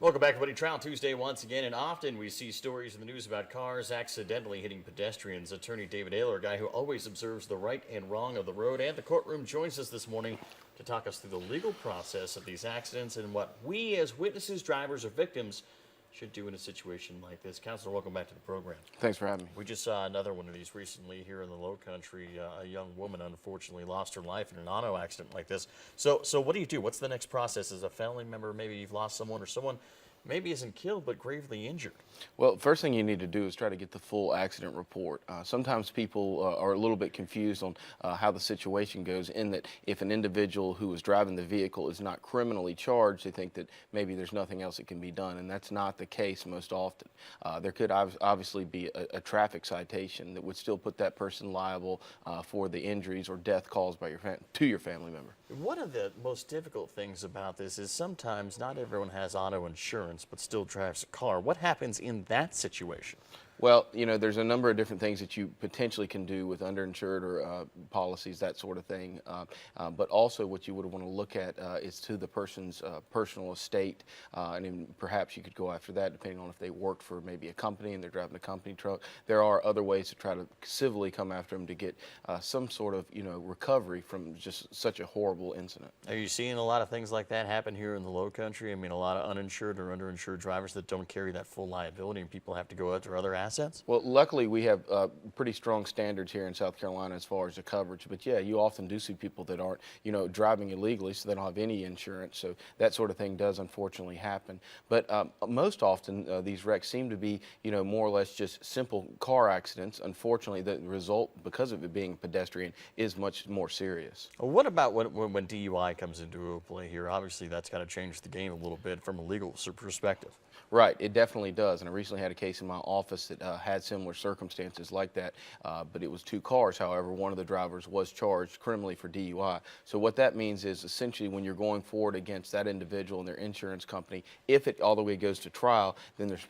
Welcome back, everybody. Trial Tuesday once again, and often we see stories in the news about cars accidentally hitting pedestrians. Attorney David Aylor, a guy who always observes the right and wrong of the road and the courtroom, joins us this morning to talk us through the legal process of these accidents and what we as witnesses, drivers, or victims should do in a situation like this. Counselor, welcome back to the program. Thanks for having me. We just saw another one of these recently here in the Low Country. A young woman unfortunately lost her life in an auto accident like this. So what do you do? What's the next process? As a family member, maybe you've lost someone, or someone maybe isn't killed but gravely injured. Well, first thing you need to do is try to get the full accident report. Sometimes people are a little bit confused on how the situation goes, in that if an individual who is driving the vehicle is not criminally charged, they think that maybe there's nothing else that can be done, and that's not the case most often. There could obviously be a traffic citation that would still put that person liable for the injuries or death caused by your family member. One of the most difficult things about this is sometimes not everyone has auto insurance but still drives a car. What happens in that situation? Well, you know, there's a number of different things that you potentially can do with underinsured or policies, that sort of thing. But also what you would want to look at is to the person's personal estate. And then perhaps you could go after that depending on if they worked for maybe a company and they're driving a company truck. There are other ways to try to civilly come after them to get some sort of, recovery from just such a horrible incident. Are you seeing a lot of things like that happen here in the Low Country? I mean, a lot of uninsured or underinsured drivers that don't carry that full liability and people have to go after other assets? Well, luckily we have pretty strong standards here in South Carolina as far as the coverage. But yeah, you often do see people that aren't, driving illegally, so they don't have any insurance. So that sort of thing does unfortunately happen. But most often these wrecks seem to be, more or less just simple car accidents. Unfortunately, the result, because of it being pedestrian, is much more serious. Well, what about when DUI comes into play here? Obviously, that's got to change the game a little bit from a legal perspective. Right, it definitely does. And I recently had a case in my office that had similar circumstances like that, but it was two cars. However, one of the drivers was charged criminally for DUI. So what that means is essentially when you're going forward against that individual and their insurance company, if it all the way goes to trial, then there's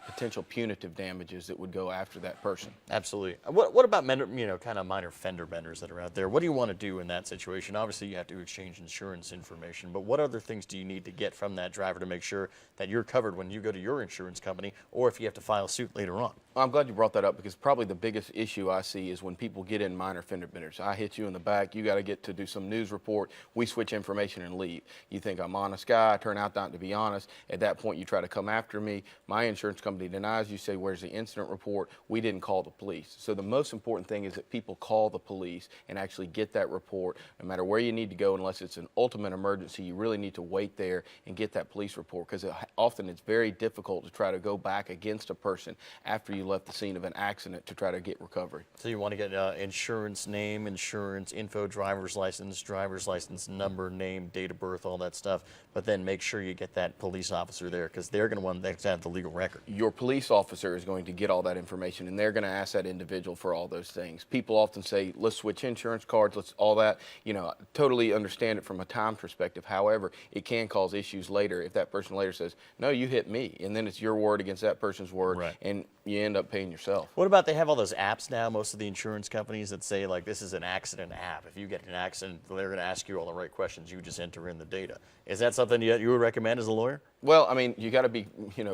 potential punitive damages that would go after that person. Absolutely. What about kind of minor fender benders that are out there? What do you want to do in that situation? Obviously, you have to exchange insurance information, but what other things do you need to get from that driver to make sure that you're covered when you go to your insurance company, or if you have to file suit later on? I'm glad you brought that up, because probably the biggest issue I see is when people get in minor fender benders. I hit you in the back, you got to get to do some news report, we switch information and leave. You think I'm an honest guy, I turn out not to be honest. At that point, you try to come after me. My insurance company denies. You say, where's the incident report? We didn't call the police. So the most important thing is that people call the police and actually get that report, no matter where you need to go. Unless it's an ultimate emergency, you really need to wait there and get that police report, because often it's very difficult to try to go back against a person after you left the scene of an accident to try to get recovery. So you want to get insurance name, insurance info, driver's license number, name, date of birth, all that stuff, but then make sure you get that police officer there, because they're going to want to have the legal record. Your police officer is going to get all that information, and they're going to ask that individual for all those things. People often say, let's switch insurance cards, let's all that. I totally understand it from a time perspective. However, it can cause issues later if that person later says, no, you hit me, and then it's your word against that person's word, right, and you end up paying yourself. What about, they have all those apps now, most of the insurance companies, that say, like, this is an accident app. If you get an accident, they're going to ask you all the right questions. You just enter in the data. Is that something you would recommend as a lawyer? Well, I mean, you got to be,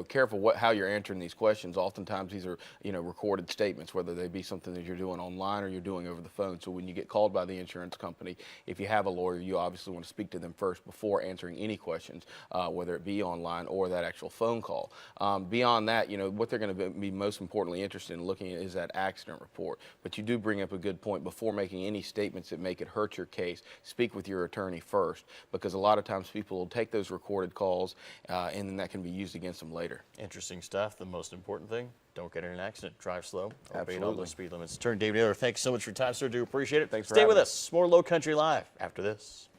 careful how you're answering these questions. Oftentimes these are, recorded statements, whether they be something that you're doing online or you're doing over the phone. So when you get called by the insurance company, if you have a lawyer, you obviously want to speak to them first before answering any questions, whether it be online or that actual phone call. Beyond that, what they're going to be most importantly interested in looking at is that accident report. But you do bring up a good point. Before making any statements that make it hurt your case, speak with your attorney first, because a lot of times people will take those recorded calls and then that can be used against them later. Interesting stuff. The most important thing, don't get in an accident. Drive slow. Absolutely. Obey all those speed limits. Attorney David Aylor, thanks so much for your time, sir. Do appreciate it. Thanks for Stay having with me. us. More Low Country Live after this.